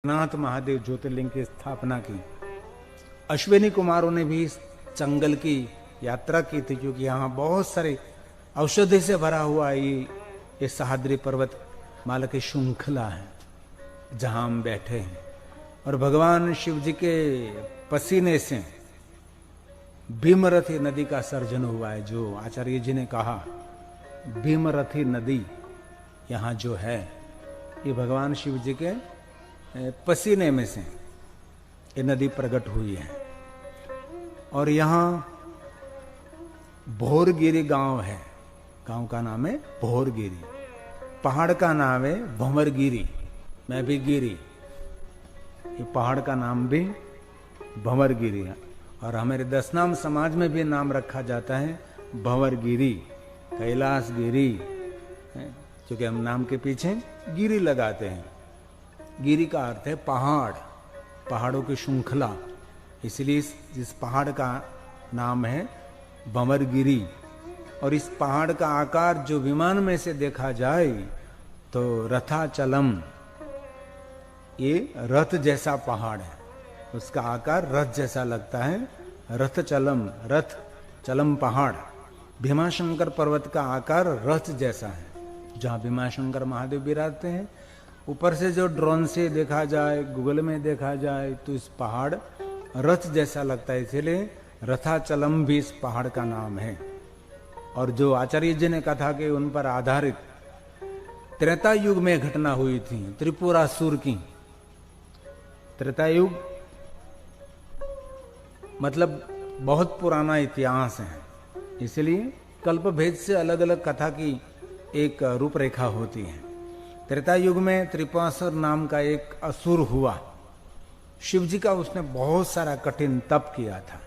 नाथ महादेव ज्योतिर्लिंग की स्थापना की। अश्विनी कुमारों ने भी इस जंगल की यात्रा की थी, क्योंकि यहाँ बहुत सारे औषधि से भरा हुआ ये सह्याद्री पर्वत माला की श्रृंखला है जहां हम बैठे हैं। और भगवान शिव जी के पसीने से भीमरथी नदी का सर्जन हुआ है। जो आचार्य जी ने कहा भीमरथी नदी यहाँ जो है, ये भगवान शिव जी के पसीने में से ये नदी प्रकट हुई है। और यहाँ भोरगिरी गांव है, गांव का नाम है भोरगिरी, पहाड़ का नाम है भंवरगिरी, मैं भी गिरी, ये पहाड़ का नाम भी भंवरगिरी है। और हमारे दशनाम समाज में भी नाम रखा जाता है भंवरगिरी, कैलाश गिरी, क्योंकि हम नाम के पीछे गिरी लगाते हैं। गिरी का अर्थ है पहाड़, पहाड़ों की श्रृंखला, इसलिए इस पहाड़ का नाम है भंवरगिरी। और इस पहाड़ का आकार जो विमान में से देखा जाए तो रथाचलम, ये रथ जैसा पहाड़ है, उसका आकार रथ जैसा लगता है। रथचलम, रथ चलम पहाड़। भीमाशंकर पर्वत का आकार रथ जैसा है, जहाँ भीमाशंकर महादेव विराजते हैं। ऊपर से जो ड्रोन से देखा जाए, गूगल में देखा जाए, तो इस पहाड़ रथ जैसा लगता है, इसलिए रथाचलम भी इस पहाड़ का नाम है। और जो आचार्य जी ने कहा कि उन पर आधारित त्रेता युग में घटना हुई थी त्रिपुरासुर की। त्रेता युग मतलब बहुत पुराना इतिहास है, इसलिए कल्प भेद से अलग अलग कथा की एक रूपरेखा होती है। त्रेता युग में त्रिपुरासुर नाम का एक असुर हुआ। शिव जी का उसने बहुत सारा कठिन तप किया था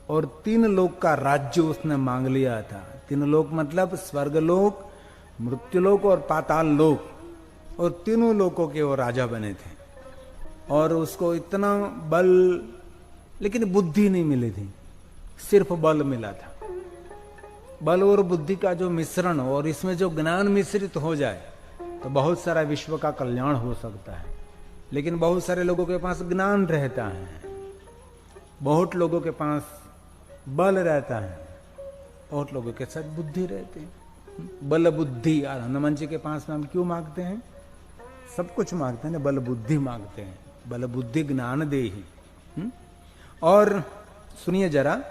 और 3 लोक का राज्य उसने मांग लिया था। 3 लोक मतलब स्वर्गलोक, मृत्युलोक और पाताल लोक, और तीनों लोकों के वो राजा बने थे। और उसको इतना बल, लेकिन बुद्धि नहीं मिली थी, सिर्फ बल मिला था। बल और बुद्धि का जो मिश्रण और इसमें जो ज्ञान मिश्रित हो जाए तो बहुत सारा विश्व का कल्याण हो सकता है। लेकिन बहुत सारे लोगों के पास ज्ञान रहता है, बहुत लोगों के पास बल रहता है, बहुत लोगों के साथ बुद्धि रहती है। बल बुद्धि, और हनुमान जी के पास में हम क्यों मांगते हैं? सब कुछ मांगते हैं ना, बल बुद्धि मांगते हैं, बल बुद्धि ज्ञान दे ही। और सुनिए जरा,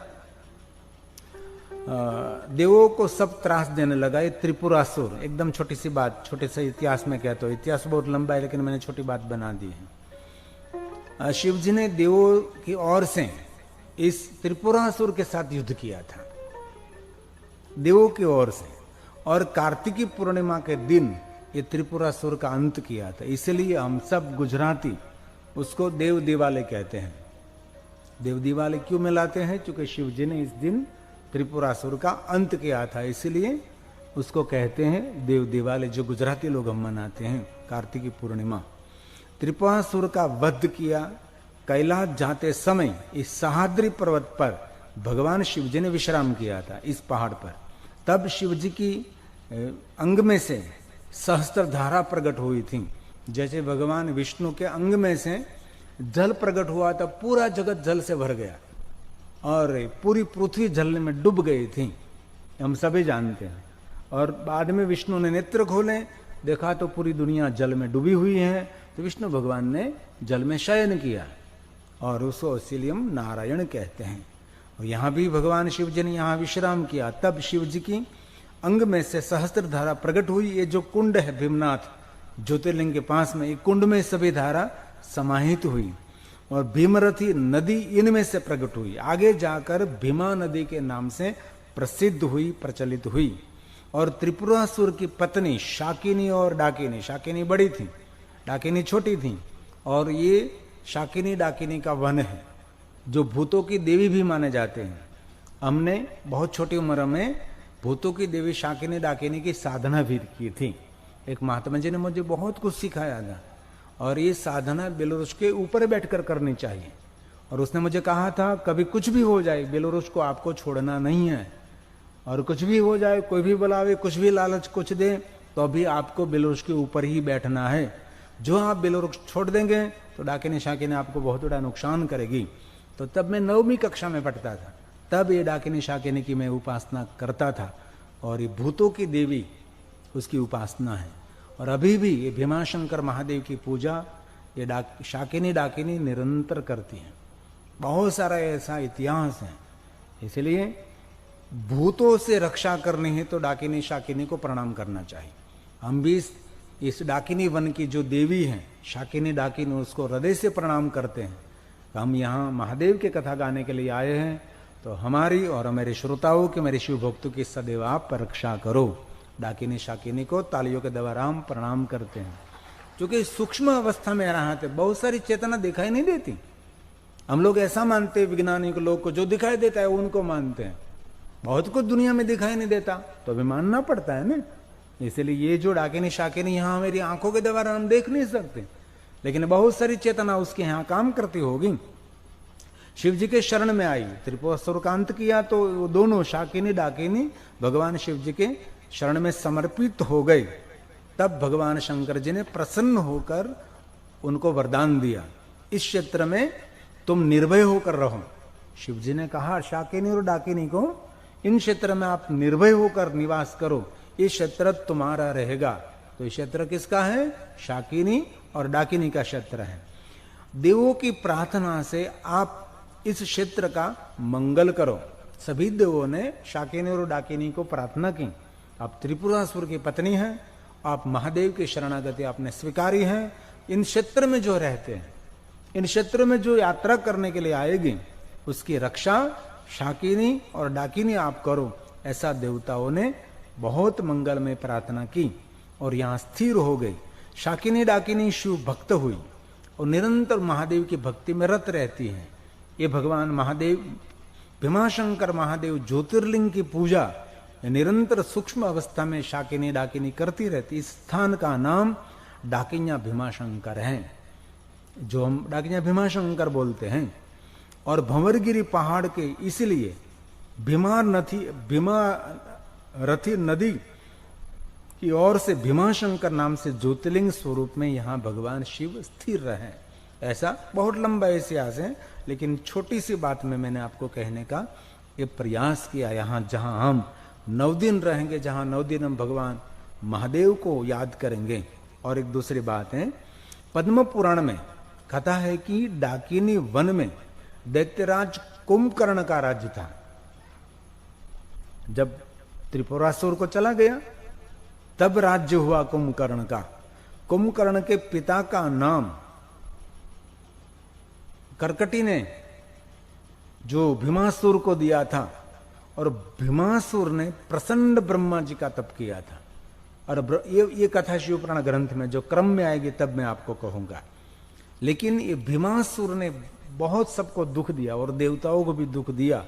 देवों को सब त्रास देने लगा ये त्रिपुरासुर। एकदम छोटी सी बात, छोटे से इतिहास में कहते हो, इतिहास बहुत लंबा है लेकिन मैंने छोटी बात बना दी है। शिव जी ने देवों की ओर से इस त्रिपुरासुर के साथ युद्ध किया था, देवों की ओर से। और कार्तिकी पूर्णिमा के दिन ये त्रिपुरासुर का अंत किया था। इसलिए हम सब गुजराती उसको देव दिवाली कहते हैं। देव दिवाली क्यों मिलाते हैं? क्योंकि शिव जी ने इस दिन त्रिपुरासुर का अंत किया था, इसलिए उसको कहते हैं देव दिवाली, जो गुजराती लोग हम मनाते हैं कार्तिकी पूर्णिमा। त्रिपुरासुर का वध किया। कैलाश जाते समय इस सह्याद्री पर्वत पर भगवान शिव जी ने विश्राम किया था, इस पहाड़ पर। तब शिव जी की अंग में से सहस्त्र धारा प्रकट हुई थी। जैसे भगवान विष्णु के अंग में से जल प्रकट हुआ था, पूरा जगत जल से भर गया और पूरी पृथ्वी जल में डूब गई थी, हम सभी जानते हैं। और बाद में विष्णु ने नेत्र खोले, देखा तो पूरी दुनिया जल में डूबी हुई है, तो विष्णु भगवान ने जल में शयन किया और उसको इसीलिए हम नारायण कहते हैं। और यहाँ भी भगवान शिव जी ने यहाँ विश्राम किया। तब शिव जी की अंग में से सहस्त्र धारा प्रकट हुई। ये जो कुंड है भीमनाथ ज्योतिर्लिंग के पास में, ये कुंड में सभी धारा समाहित हुई और भीमरथी नदी इनमें से प्रकट हुई। आगे जाकर भीमा नदी के नाम से प्रसिद्ध हुई, प्रचलित हुई। और त्रिपुरासुर की पत्नी शाकिनी और डाकिनी, शाकिनी बड़ी थी, डाकिनी छोटी थी। और ये शाकिनी डाकिनी का वन है, जो भूतों की देवी भी माने जाते हैं। हमने बहुत छोटी उम्र में भूतों की देवी शाकिनी डाकिनी की साधना भी की थी। एक महात्मा जी ने मुझे बहुत कुछ सिखाया था, और ये साधना बेलोरुस के ऊपर बैठकर करनी चाहिए। और उसने मुझे कहा था कभी कुछ भी हो जाए बेलोरुस को आपको छोड़ना नहीं है, और कुछ भी हो जाए, कोई भी बुलावे, कुछ भी लालच कुछ दे, तो अभी आपको बेलोरुस के ऊपर ही बैठना है। जो आप बेलवृक्ष छोड़ देंगे तो डाकिनी शाकिनी आपको बहुत बड़ा नुकसान करेगी। तो तब मैं 9वीं कक्षा में पढ़ता था, तब ये डाकिनी शाकिनी की मैं उपासना करता था, और ये भूतों की देवी उसकी उपासना है। और अभी भी ये भीमाशंकर महादेव की पूजा ये शाकिनी डाकिनी निरंतर करती हैं। बहुत सारा ऐसा इतिहास है। इसलिए भूतों से रक्षा करनी है तो डाकिनी शाकिनी को प्रणाम करना चाहिए। हम भी इस डाकिनी वन की जो देवी हैं शाकिनी डाकिनी, उसको हृदय से प्रणाम करते हैं। हम यहाँ महादेव की कथा गाने के लिए आए हैं, तो हमारी और हमारे श्रोताओं के, मेरे शिव भक्तों की सदैव आप रक्षा करो। डाकिनी शाकिनी को तालियों के द्वारा हम प्रणाम करते हैं, क्योंकि सूक्ष्म अवस्था में रहते बहुत सारी चेतना दिखाई नहीं देती। हम लोग ऐसा मानते हैं, वैज्ञानिक लोग को जो दिखाई देता है उनको मानते हैं, बहुत कुछ दुनिया में दिखाई नहीं देता तो अभी मानना पड़ता है ना। इसलिए ये जो डाकिनी शाकिनी यहाँ मेरी आंखों के द्वारा हम देख नहीं सकते, लेकिन बहुत सारी चेतना उसके यहाँ काम करती होगी। शिव जी के शरण में आई, त्रिपुरासुर का अंत किया, तो वो दोनों शाकिनी डाकिनी भगवान शिव जी के शरण में समर्पित हो गए। तब भगवान शंकर जी ने प्रसन्न होकर उनको वरदान दिया, इस क्षेत्र में तुम निर्भय होकर रहो। शिव जी ने कहा शाकिनी और डाकिनी को, इन क्षेत्र में आप निर्भय होकर निवास करो, ये क्षेत्र तुम्हारा रहेगा। तो ये क्षेत्र किसका है? शाकिनी और डाकिनी का क्षेत्र है। देवों की प्रार्थना से आप इस क्षेत्र का मंगल करो। सभी देवों ने शाकिनी और डाकिनी को प्रार्थना की, आप त्रिपुरासुर की पत्नी हैं, आप महादेव की शरणागति आपने स्वीकारी है। इन क्षेत्र में जो रहते हैं, इन क्षेत्र में जो यात्रा करने के लिए आएगी, उसकी रक्षा शाकिनी और डाकिनी आप करो। ऐसा देवताओं ने बहुत मंगल में प्रार्थना की और यहाँ स्थिर हो गई। शाकिनी डाकिनी शिव भक्त हुई और निरंतर महादेव की भक्ति में रत रहती है। ये भगवान महादेव, भीमाशंकर महादेव ज्योतिर्लिंग की पूजा निरंतर सूक्ष्म अवस्था में शाकिनी डाकिनी करती रहती। इस स्थान का नाम डाकिन्या भीमाशंकर है, जो हम डाकिन्या भीमाशंकर बोलते हैं। और भंवरगिरी पहाड़ के इसलिए भीमारथी नदी की ओर से भीमाशंकर नाम से ज्योतिर्लिंग स्वरूप में यहाँ भगवान शिव स्थिर रहे। ऐसा बहुत लंबा इतिहास है, लेकिन छोटी सी बात में मैंने आपको कहने का ये प्रयास किया। यहाँ जहाँ हम 9 दिन रहेंगे, जहाँ 9 दिन हम भगवान महादेव को याद करेंगे। और एक दूसरी बात है, पद्म पुराण में कथा है कि डाकिनी वन में दैत्यराज कुंभकर्ण का राज्य था। जब त्रिपुरासुर को चला गया तब राज्य हुआ कुंभकर्ण का। कुंभकर्ण के पिता का नाम कर्कटी ने जो भीमासुर को दिया था, और भीमासुर ने प्रसन्न ब्रह्मा जी का तप किया था। और ये कथा शिव पुराण ग्रंथ में जो क्रम में आएगी तब मैं आपको कहूंगा। लेकिन ये भीमासुर ने बहुत सबको दुख दिया और देवताओं को भी दुख दिया।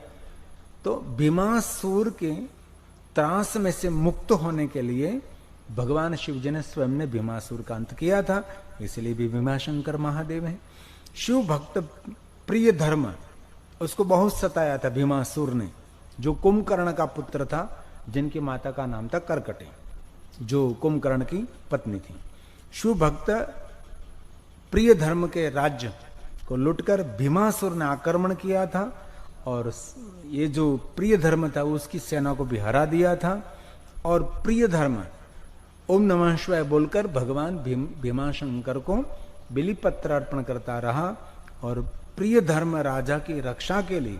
तो भीमासुर के त्रास में से मुक्त होने के लिए भगवान शिव जी ने स्वयं ने भीमासुर का अंत किया था, इसलिए भी भीमाशंकर महादेव है। शिव भक्त प्रिय धर्म उसको बहुत सताया था भीमासुर ने, जो कुंभकर्ण का पुत्र था, जिनकी माता का नाम था कर्कटी, जो कुंभकर्ण की पत्नी थी। शिव भक्त प्रिय धर्म के राज्य को लुटकर भीमासुर ने आक्रमण किया था, और ये जो प्रिय धर्म था उसकी सेना को भी हरा दिया था। और प्रिय धर्म ओम नमः शिवाय बोलकर भगवान भीमाशंकर को बिलीपत्र अर्पण करता रहा। और प्रिय धर्म राजा की रक्षा के लिए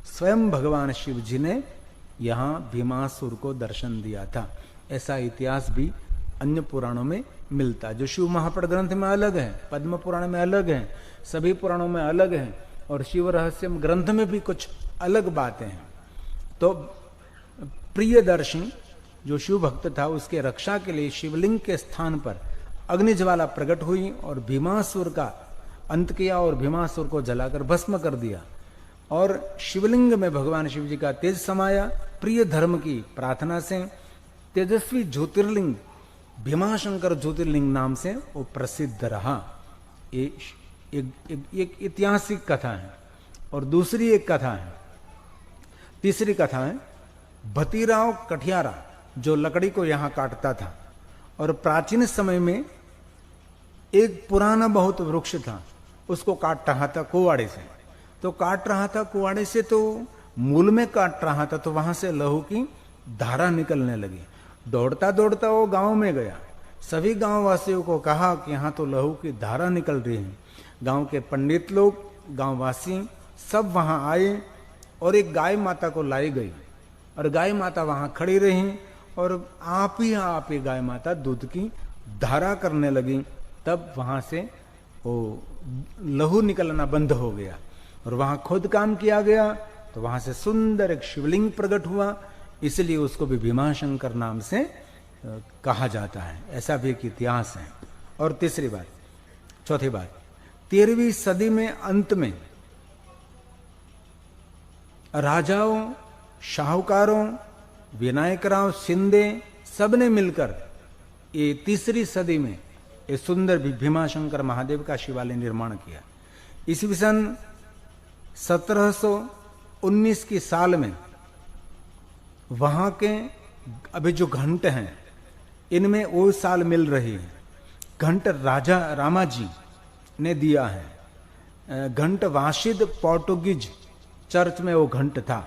स्वयं भगवान शिव जी ने यहाँ भीमासुर को दर्शन दिया था। ऐसा इतिहास भी अन्य पुराणों में मिलता है, जो शिव महापुराण ग्रंथ में अलग है, पद्म पुराण में अलग है, सभी पुराणों में अलग है, और शिव रहस्य ग्रंथ में भी कुछ अलग बातें हैं। तो प्रियदर्शी जो शिव भक्त था, उसके रक्षा के लिए शिवलिंग के स्थान पर अग्निज्वाला प्रकट हुई और भीमासुर का अंत किया और भीमासुर को जलाकर भस्म कर दिया। और शिवलिंग में भगवान शिव जी का तेज समाया। प्रिय धर्म की प्रार्थना से तेजस्वी ज्योतिर्लिंग भीमाशंकर ज्योतिर्लिंग नाम से वो प्रसिद्ध रहा। एक ऐतिहासिक कथा है। और दूसरी एक कथा है, तीसरी कथा है भतीराव कठियारा, जो लकड़ी को यहां काटता था। और प्राचीन समय में एक पुराना बहुत वृक्ष था, उसको काट रहा था कुआड़े से। तो काट रहा था कुआड़े से, तो मूल में काट रहा था, तो वहां से लहू की धारा निकलने लगी। दौड़ता दौड़ता वो गांव में गया, सभी गांव वासियों को कहा कि यहाँ तो लहू की धारा निकल रही है। गांव के पंडित लोग, गांववासी सब वहां आए और एक गाय माता को लाई गई, और गाय माता वहां खड़ी रही, और आप ही गाय माता दूध की धारा करने लगी। तब वहां से वो लहू निकलना बंद हो गया, और वहां खुद काम किया गया, तो वहां से सुंदर एक शिवलिंग प्रकट हुआ, इसलिए उसको भी भीमाशंकर नाम से कहा जाता है। ऐसा भी एक इतिहास है। और तीसरी बात, चौथी बात, 13वीं सदी में अंत में राजाओं, शाहूकारों, विनायकराव शिंदे सबने मिलकर ये तीसरी सदी में ये सुंदर भीमाशंकर महादेव का शिवालय निर्माण किया। ईस्वी सन 1719 की साल में वहां के अभी जो घंट हैं, इनमें वो साल मिल रही है। घंट राजा रामाजी ने दिया है। घंट वाशिद पोर्टुगीज चर्च में वो घंट था।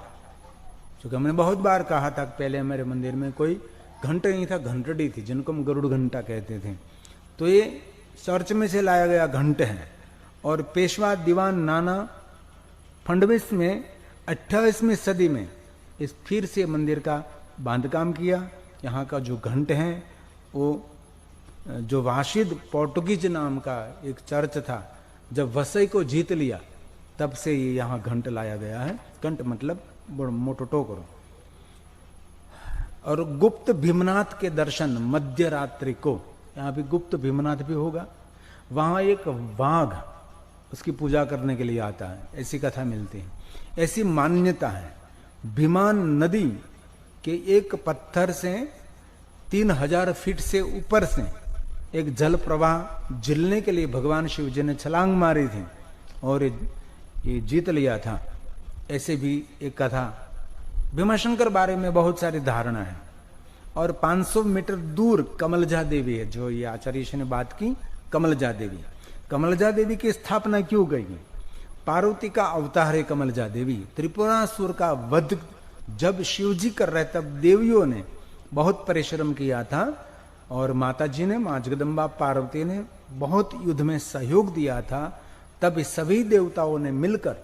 क्योंकि हमने बहुत बार कहा था पहले हमारे मंदिर में कोई घंट नहीं था, घंटड़ी थी, जिनको हम गरुड़ घंटा कहते थे। तो ये चर्च में से लाया गया घंट है। और पेशवा दीवान नाना फडणवीस में 28वीं सदी में इस फिर से मंदिर का बांधकाम किया। यहाँ का जो घंट है वो जो वाशिद पोर्टुगीज नाम का एक चर्च था, जब वसई को जीत लिया तब से ये यहाँ घंट लाया गया है। घंट मतलब मोटो टोकरो। और गुप्त भीमनाथ के दर्शन मध्य रात्रि को, यहाँ भी गुप्त भीमनाथ भी होगा। वहां एक वाघ उसकी पूजा करने के लिए आता है, ऐसी कथा मिलती है, ऐसी मान्यता है। भीमान नदी के एक पत्थर से 3000 फीट से ऊपर से एक जल प्रवाह झिलने के लिए भगवान शिव जी ने छलांग मारी थी और ये जीत लिया था। ऐसे भी एक कथा भीमाशंकर बारे में बहुत सारी धारणा है। और 500 मीटर दूर कमलजा देवी है, जो ये आचार्य जी ने बात की। कमलजा देवी, कमलजा देवी की स्थापना क्यों गई? पार्वती का अवतार है कमलजा देवी। त्रिपुरासुर का वध जब शिव जी कर रहे तब देवियों ने बहुत परिश्रम किया था, और माता जी ने, मां जगदम्बा पार्वती ने बहुत युद्ध में सहयोग दिया था। तब सभी देवताओं ने मिलकर,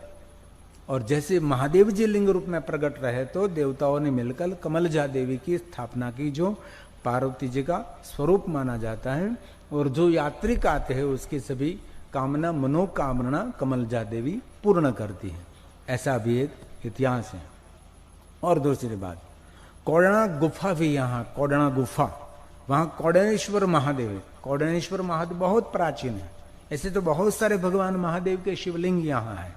और जैसे महादेव जी लिंग रूप में प्रकट रहे तो देवताओं ने मिलकर कमलजा देवी की स्थापना की, जो पार्वती जी का स्वरूप माना जाता है। और जो यात्रिक आते हैं उसकी सभी कामना, मनोकामना कमलजा देवी पूर्ण करती है। ऐसा भी एक इतिहास है। और दूसरी बात, कौड़ना गुफा भी यहाँ, कौड़ना गुफा, वहां कौड़नेश्वर महादेव है। कौड़नेश्वर महादेव बहुत प्राचीन है। ऐसे तो बहुत सारे भगवान महादेव के शिवलिंग यहाँ है,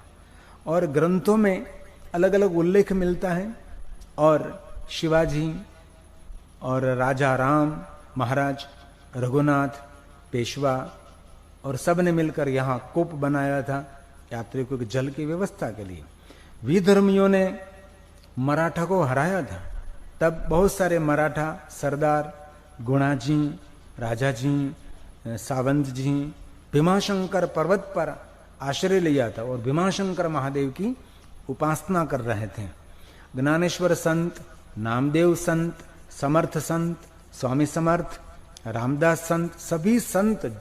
और ग्रंथों में अलग अलग उल्लेख मिलता है। और शिवाजी और राजा राम महाराज, रघुनाथ, पेशवा और सब ने मिलकर यहाँ कूप बनाया था यात्रियों के जल की व्यवस्था के लिए। विधर्मियों ने मराठा को हराया था, तब बहुत सारे मराठा सरदार, गुणाजी, राजाजी, सावंत जी भीमाशंकर पर्वत पर आश्रय लिया था और भीमाशंकर महादेव की उपासना कर रहे थे। ज्ञानेश्वर संत, नामदेव संत, समर्थ संत, स्वामी समर्थ, रामदास संत, सभी संत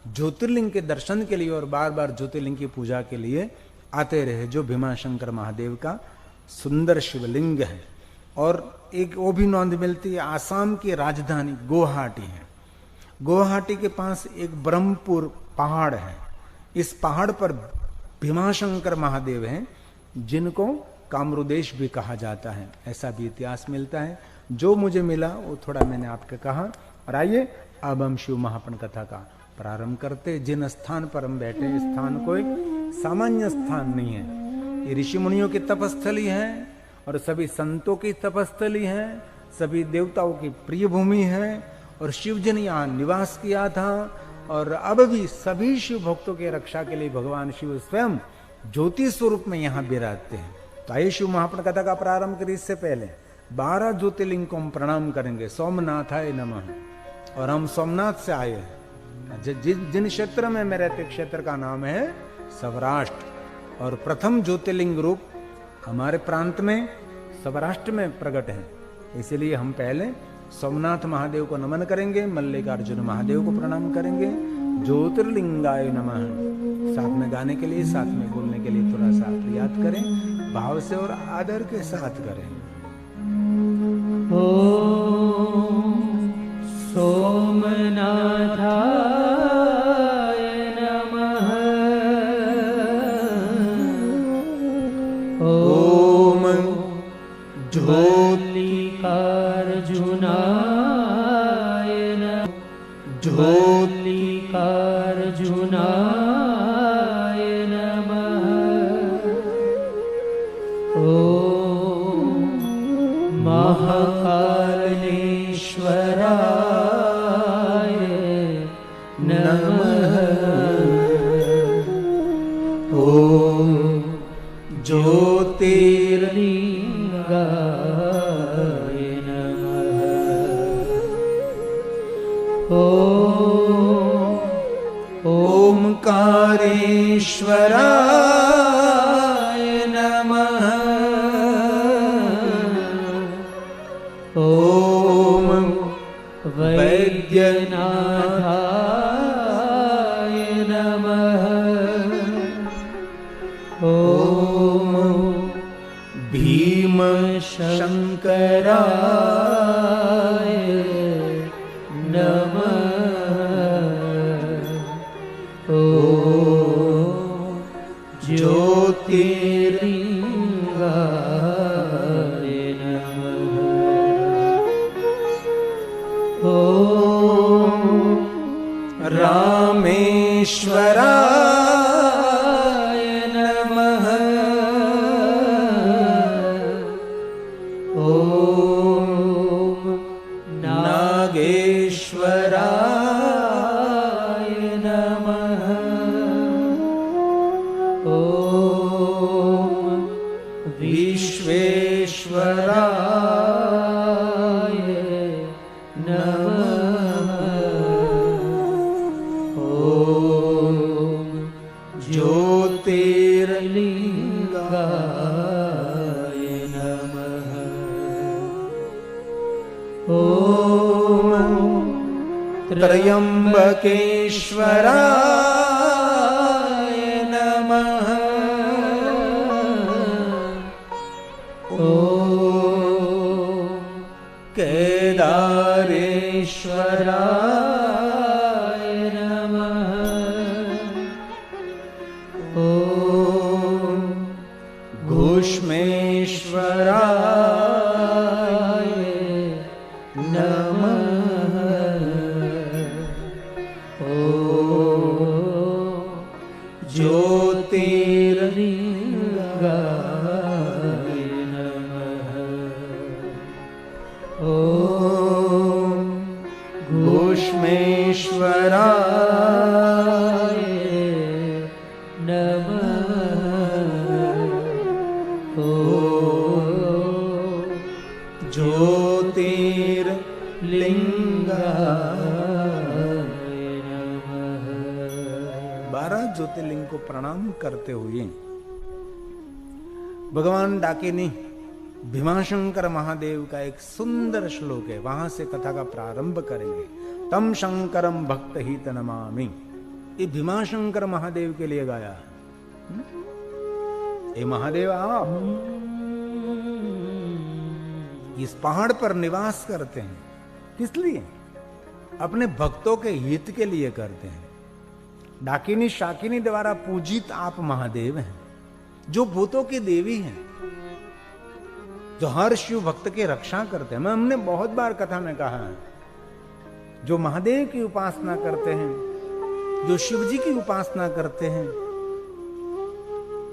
ज्योतिर्लिंग के दर्शन के लिए और बार बार ज्योतिर्लिंग की पूजा के लिए आते रहे, जो भीमाशंकर महादेव का सुंदर शिवलिंग है। और एक वो भी नोंद मिलती है, आसाम की राजधानी गुवाहाटी है। गुवाहाटी के पास एक ब्रह्मपुर पहाड़ है। इस पहाड़ पर भीमाशंकर महादेव हैं, जिनको कामरूदेश भी कहा जाता है। ऐसा भी इतिहास मिलता है। जो मुझे मिला वो थोड़ा मैंने आपको कहा। और आइए अब हम शिव महापुराण कथा का प्रारंभ करते। जिन स्थान पर हम बैठे, स्थान कोई सामान्य स्थान नहीं है। ये ऋषि मुनियों की तपस्थली है और सभी संतों की तपस्थली है, सभी देवताओं की प्रिय भूमि है। और शिव जी ने यहाँ निवास किया था, और अब भी सभी शिव भक्तों के रक्षा के लिए भगवान शिव स्वयं ज्योति स्वरूप में यहाँ विराजते हैं। तो आइए शिव महापुराण कथा का प्रारंभ करें। इससे पहले 12 ज्योतिर्लिंग को हम प्रणाम करेंगे। सोमनाथाय नमः। और हम सोमनाथ से आए हैं। जिन क्षेत्र में मैं रहते क्षेत्र का नाम है सौराष्ट्र, और प्रथम ज्योतिर्लिंग रूप हमारे प्रांत में सौराष्ट्र में प्रकट है। इसलिए हम पहले सोमनाथ महादेव को नमन करेंगे, मल्लिकार्जुन महादेव को प्रणाम करेंगे, ज्योतिर्लिंगाय नमः। साथ में गाने के लिए, साथ में बोलने के लिए थोड़ा सा याद करें, भाव से और आदर के साथ करें। ओम सोमनाथाय नमः। ओम ज्योतिर्लिंगार्जुनाय नमः। ज्योतिर्लिंगार्जुनाय नमः। ओम महाकालेश्वराय नमः। ओम ज्योतिर्लिंगाय नमः। ओमकारेश्वराय नमः। ओम वैद्यनाथाय नमः। ओम भीमशंकराय नमः। ओम ज्योतिर्लिंगाय नमः। ओम रामेश्वराय नमः। ओम नागेश्वराय नमः। ओम विश्वेश्वराय नमः। ओम ज्योतिर्लिंगाय नमः। ओम त्र्यंबकेश्वराय नमः। ओम केदारेश्वराय नमः। ओम घूष्मेश्वराय नमः। ओम ज्योतिर्लिंगाय नमः। ओम घूष्मेश्वराय नमः। ओम ज्योतिर्लिंगाय नमः। 12 ज्योतिर्लिंग को प्रणाम करते हुए भगवान डाकिनी भीमाशंकर महादेव का एक सुंदर श्लोक है, वहां से कथा का प्रारंभ करेंगे। तम शंकरम भक्त हित नमामि। ये भीमाशंकर महादेव के लिए गाया है। ये महादेव आप इस पहाड़ पर निवास करते हैं, किस लिए? अपने भक्तों के हित के लिए करते हैं। डाकिनी शाकिनी द्वारा पूजित आप महादेव हैं, जो भूतों की देवी हैं, जो हर शिव भक्त की रक्षा करते हैं। हमने बहुत बार कथा में कहा है, जो महादेव की उपासना करते हैं, जो शिव जी की उपासना करते हैं,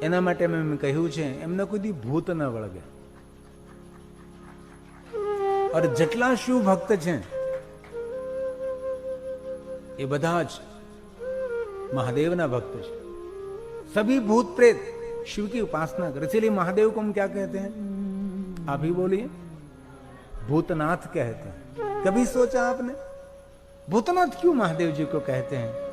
એના માટે મેં કહ્યું છે એમને કોઈ દી ભૂત ન વળગે। और જેટલા शिव भक्त છે એ બધા જ महादेवना भक्त है। सभी भूत प्रेत शिव की उपासना कर, इसीलिए महादेव को हम क्या कहते हैं? आप ही बोलिए। भूतनाथ कहते हैं। कभी सोचा आपने भूतनाथ क्यों महादेव जी को कहते हैं?